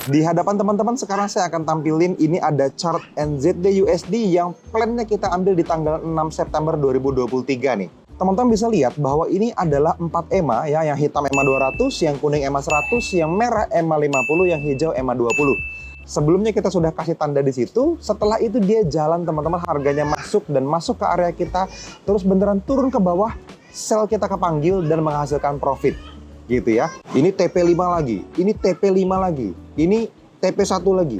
Di hadapan teman-teman sekarang saya akan tampilin ini ada chart NZD USD yang plannya kita ambil di tanggal 6 September 2023 nih. Teman-teman bisa lihat bahwa ini adalah 4 EMA ya, yang hitam EMA 200, yang kuning EMA 100, yang merah EMA 50, yang hijau EMA 20. Sebelumnya kita sudah kasih tanda di situ, setelah itu dia jalan teman-teman, harganya masuk dan masuk ke area kita, terus beneran turun ke bawah, sell kita kepanggil dan menghasilkan profit. Gitu ya. Ini TP5 lagi, ini TP5 lagi, ini TP1 lagi.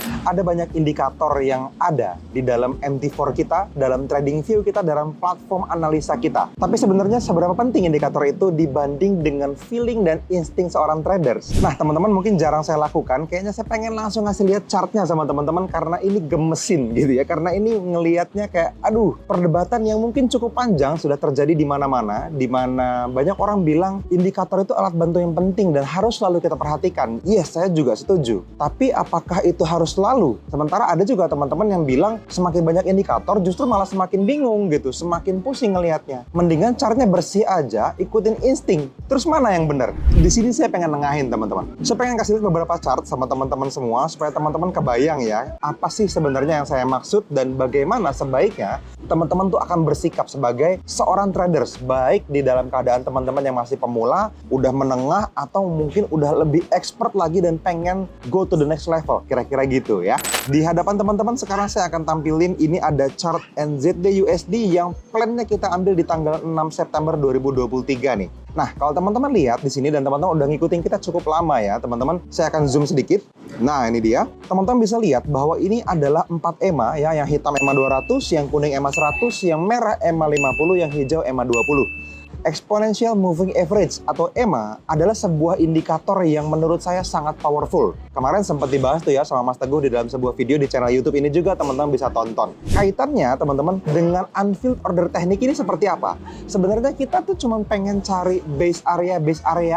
Ada banyak indikator yang ada di dalam MT4 kita, dalam trading view kita, dalam platform analisa kita. Tapi sebenarnya seberapa penting indikator itu dibanding dengan feeling dan insting seorang traders? Nah, teman-teman mungkin jarang saya lakukan. Kayaknya saya pengen langsung ngasih lihat chartnya sama teman-teman karena ini gemesin gitu ya. Karena ini ngelihatnya kayak, aduh, perdebatan yang mungkin cukup panjang sudah terjadi di mana-mana, di mana banyak orang bilang indikator itu alat bantu yang penting dan harus selalu kita perhatikan. Yes, saya juga setuju. Tapi apakah itu harus selalu? Sementara ada juga teman-teman yang bilang semakin banyak indikator justru malah semakin bingung gitu, semakin pusing ngelihatnya. Mendingan chartnya bersih aja, ikutin insting. Terus mana yang benar? Di sini saya pengen nengahin teman-teman. Saya pengen kasih lihat beberapa chart sama teman-teman semua supaya teman-teman kebayang ya, apa sih sebenarnya yang saya maksud dan bagaimana sebaiknya teman-teman tuh akan bersikap sebagai seorang traders, baik di dalam keadaan teman-teman yang masih pemula, udah menengah, atau mungkin udah lebih expert lagi dan pengen go to the next level, kira-kira gitu ya. Di hadapan teman-teman sekarang saya akan tampilin ini ada chart NZD USD yang plannya kita ambil di tanggal 6 September 2023 nih. Nah, kalau teman-teman lihat di sini dan teman-teman udah ngikutin kita cukup lama ya, teman-teman, saya akan zoom sedikit. Nah, ini dia. Teman-teman bisa lihat bahwa ini adalah 4 EMA ya, yang hitam EMA 200, yang kuning EMA 100, yang merah EMA 50, yang hijau EMA 20. Exponential Moving Average atau EMA adalah sebuah indikator yang menurut saya sangat powerful. Kemarin sempat dibahas tuh ya sama Mas Teguh di dalam sebuah video di channel YouTube ini juga, teman-teman bisa tonton. Kaitannya teman-teman dengan unfilled order teknik ini seperti apa? Sebenarnya kita tuh cuma pengen cari base area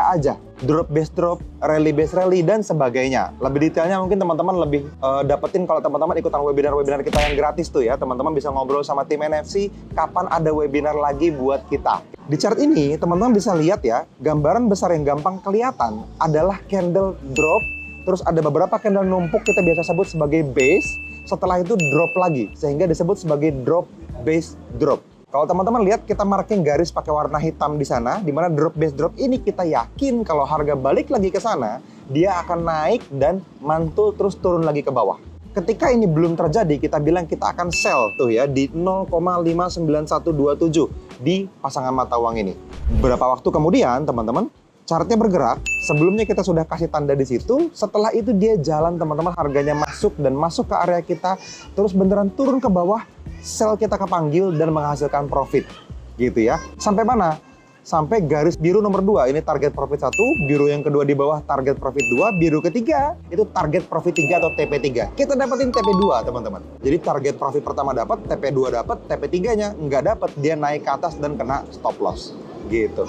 aja. Drop base drop, rally base rally, dan sebagainya. Lebih detailnya mungkin teman-teman lebih dapetin kalau teman-teman ikutan webinar-webinar kita yang gratis tuh ya. Teman-teman bisa ngobrol sama tim NFC kapan ada webinar lagi buat kita. Di chart ini teman-teman bisa lihat ya, gambaran besar yang gampang kelihatan adalah candle drop, terus ada beberapa candle numpuk kita biasa sebut sebagai base, setelah itu drop lagi sehingga disebut sebagai drop base drop. Kalau teman-teman lihat kita marking garis pakai warna hitam di sana, di mana drop base drop ini kita yakin kalau harga balik lagi ke sana, dia akan naik dan mantul terus turun lagi ke bawah. Ketika ini belum terjadi, kita bilang kita akan sell tuh ya di 0,59127 di pasangan mata uang ini. Beberapa waktu kemudian, teman-teman, chartnya bergerak. Sebelumnya kita sudah kasih tanda di situ. Setelah itu dia jalan, teman-teman, harganya masuk dan masuk ke area kita, terus beneran turun ke bawah, sell kita kepanggil dan menghasilkan profit. Gitu ya. Sampai mana? Sampai garis biru nomor 2, ini target profit 1, biru yang kedua di bawah target profit 2, biru ketiga itu target profit 3 atau TP3. Kita dapetin TP2 teman-teman. Jadi target profit pertama dapat, TP2 dapat, TP3-nya nggak dapat, dia naik ke atas dan kena stop loss. Gitu.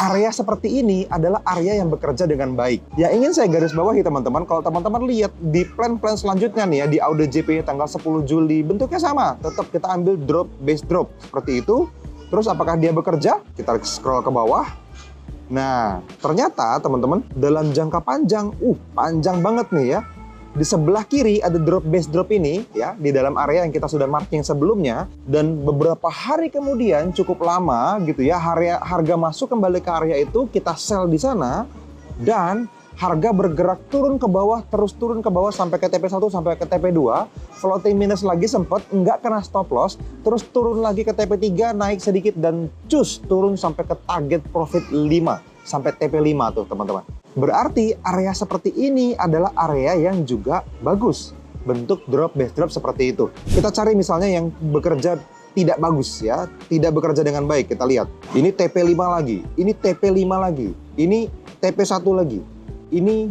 Area seperti ini adalah area yang bekerja dengan baik. Yang ingin saya garis bawahi teman-teman, kalau teman-teman lihat di plan-plan selanjutnya nih ya, di Aude JP tanggal 10 Juli, bentuknya sama. Tetap kita ambil drop base drop seperti itu. Terus apakah dia bekerja? Kita scroll ke bawah. Nah, ternyata teman-teman dalam jangka panjang, panjang banget nih ya. Di sebelah kiri ada drop base drop ini ya, di dalam area yang kita sudah marking sebelumnya. Dan beberapa hari kemudian, cukup lama gitu ya, harga masuk kembali ke area itu, kita sell di sana. Dan harga bergerak turun ke bawah, terus turun ke bawah sampai ke TP1 sampai ke TP2. Floating minus lagi sempat, nggak kena stop loss. Terus turun lagi ke TP3, naik sedikit dan cus turun sampai ke target profit 5. Sampai TP5 tuh teman-teman. Berarti area seperti ini adalah area yang juga bagus. Bentuk drop base drop seperti itu. Kita cari misalnya yang bekerja tidak bagus ya, tidak bekerja dengan baik. Kita lihat. Ini TP5 lagi, ini TP5 lagi, ini TP1 lagi. Ini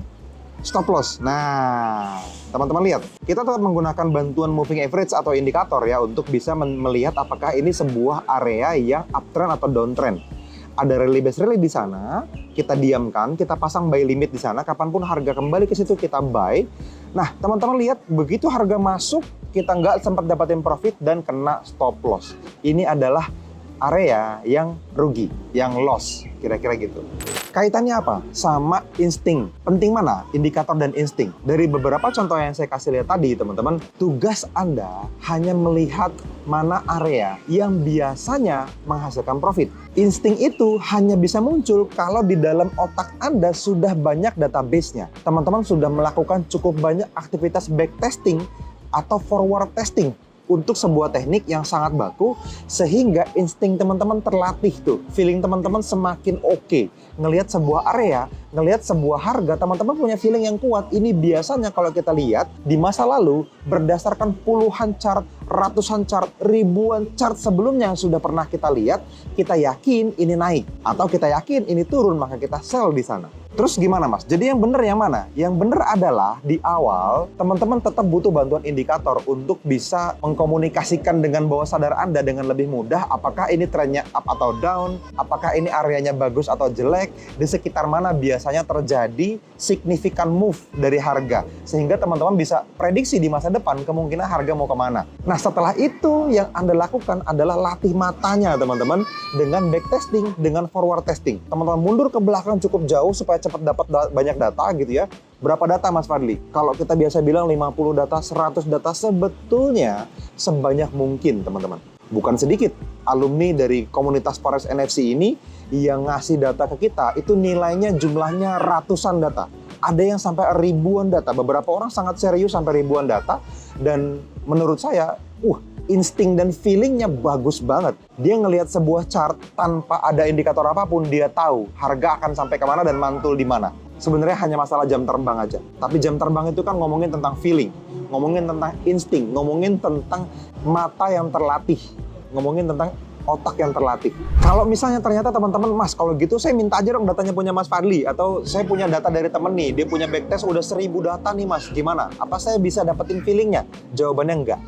stop loss. Nah, teman-teman lihat, kita tetap menggunakan bantuan moving average atau indikator ya untuk bisa melihat apakah ini sebuah area yang uptrend atau downtrend. Ada rally base rally di sana, kita diamkan, kita pasang buy limit di sana, kapanpun harga kembali ke situ kita buy. Nah, teman-teman lihat, begitu harga masuk, kita nggak sempat dapatin profit dan kena stop loss. Ini adalah area yang rugi, yang loss, kira-kira gitu. Kaitannya apa? Sama insting. Penting mana indikator dan insting? Dari beberapa contoh yang saya kasih lihat tadi, teman-teman, tugas Anda hanya melihat mana area yang biasanya menghasilkan profit. Insting itu hanya bisa muncul kalau di dalam otak Anda sudah banyak database-nya. Teman-teman sudah melakukan cukup banyak aktivitas backtesting atau forward testing untuk sebuah teknik yang sangat baku, sehingga insting teman-teman terlatih tuh. Feeling teman-teman semakin oke. Ngelihat sebuah area, ngelihat sebuah harga, teman-teman punya feeling yang kuat. Ini biasanya kalau kita lihat di masa lalu, berdasarkan puluhan chart, ratusan chart, ribuan chart sebelumnya yang sudah pernah kita lihat, kita yakin ini naik. Atau kita yakin ini turun, maka kita sell di sana. Terus gimana Mas? Jadi yang benar yang mana? Yang benar adalah di awal teman-teman tetap butuh bantuan indikator untuk bisa mengkomunikasikan dengan bawah sadar Anda dengan lebih mudah apakah ini trennya up atau down, apakah ini areanya bagus atau jelek, di sekitar mana biasanya terjadi signifikan move dari harga. Sehingga teman-teman bisa prediksi di masa depan kemungkinan harga mau kemana. Nah setelah itu yang Anda lakukan adalah latih matanya teman-teman dengan backtesting, dengan forward testing. Teman-teman mundur ke belakang cukup jauh supaya cepat dapat banyak data gitu ya. Berapa data Mas Fadli? Kalau kita biasa bilang 50 data, 100 data, sebetulnya sebanyak mungkin teman-teman. Bukan sedikit alumni dari komunitas Forex NFC ini yang ngasih data ke kita itu nilainya jumlahnya ratusan data. Ada yang sampai ribuan data. Beberapa orang sangat serius sampai ribuan data. Dan menurut saya, insting dan feelingnya bagus banget. Dia ngelihat sebuah chart tanpa ada indikator apapun, dia tahu harga akan sampai kemana dan mantul di mana. Sebenarnya hanya masalah jam terbang aja. Tapi jam terbang itu kan ngomongin tentang feeling, ngomongin tentang insting, ngomongin tentang mata yang terlatih, ngomongin tentang otak yang terlatih. Kalau misalnya ternyata teman-teman, Mas, kalau gitu saya minta aja dong datanya punya Mas Fadli, atau saya punya data dari temen nih, dia punya backtest udah 1000 data nih Mas, gimana? Apa saya bisa dapetin feelingnya? Jawabannya enggak.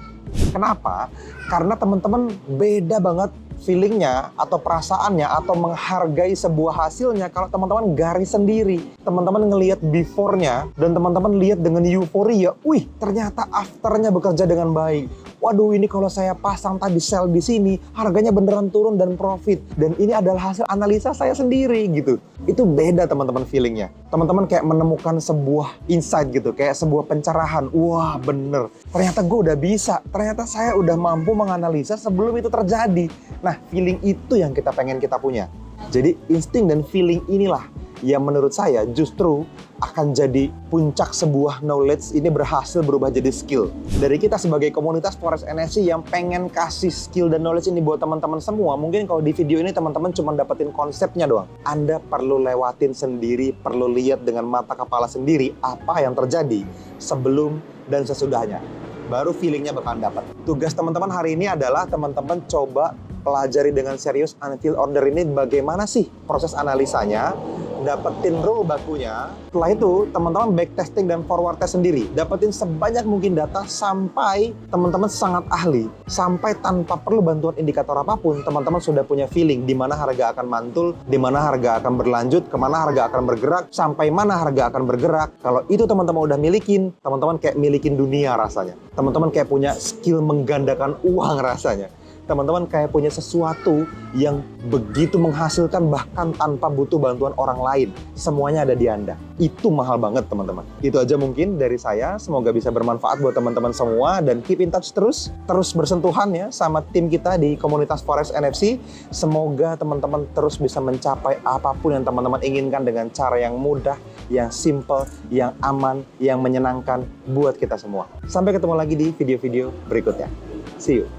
Kenapa? Karena teman-teman beda banget feelingnya atau perasaannya atau menghargai sebuah hasilnya kalau teman-teman garis sendiri. Teman-teman ngelihat before-nya dan teman-teman lihat dengan euforia, wih ternyata after-nya bekerja dengan baik. Waduh ini kalau saya pasang tadi sell di sini, harganya beneran turun dan profit. Dan ini adalah hasil analisa saya sendiri gitu. Itu beda teman-teman feelingnya. Teman-teman kayak menemukan sebuah insight gitu, kayak sebuah pencerahan. Wah bener, ternyata gue udah bisa. Ternyata saya udah mampu menganalisa sebelum itu terjadi. Nah, feeling itu yang kita pengen kita punya. Jadi, insting dan feeling inilah yang menurut saya justru akan jadi puncak sebuah knowledge ini berhasil berubah jadi skill. Dari kita sebagai komunitas Forex NFC yang pengen kasih skill dan knowledge ini buat teman-teman semua, mungkin kalau di video ini teman-teman cuma dapetin konsepnya doang. Anda perlu lewatin sendiri, perlu lihat dengan mata kepala sendiri apa yang terjadi sebelum dan sesudahnya. Baru feelingnya bakalan dapat. Tugas teman-teman hari ini adalah teman-teman coba pelajari dengan serius unfill order ini bagaimana sih proses analisanya, dapetin rule bakunya. Setelah itu teman-teman backtesting dan forward test sendiri, dapetin sebanyak mungkin data sampai teman-teman sangat ahli, sampai tanpa perlu bantuan indikator apapun, teman-teman sudah punya feeling di mana harga akan mantul, di mana harga akan berlanjut, kemana harga akan bergerak, sampai mana harga akan bergerak. Kalau itu teman-teman udah milikin, teman-teman kayak milikin dunia rasanya. Teman-teman kayak punya skill menggandakan uang rasanya. Teman-teman kayak punya sesuatu yang begitu menghasilkan bahkan tanpa butuh bantuan orang lain. Semuanya ada di Anda. Itu mahal banget teman-teman. Itu aja mungkin dari saya. Semoga bisa bermanfaat buat teman-teman semua. Dan keep in touch terus. Terus bersentuhan ya sama tim kita di komunitas Forex NFC. Semoga teman-teman terus bisa mencapai apapun yang teman-teman inginkan dengan cara yang mudah, yang simple, yang aman, yang menyenangkan buat kita semua. Sampai ketemu lagi di video-video berikutnya. See you.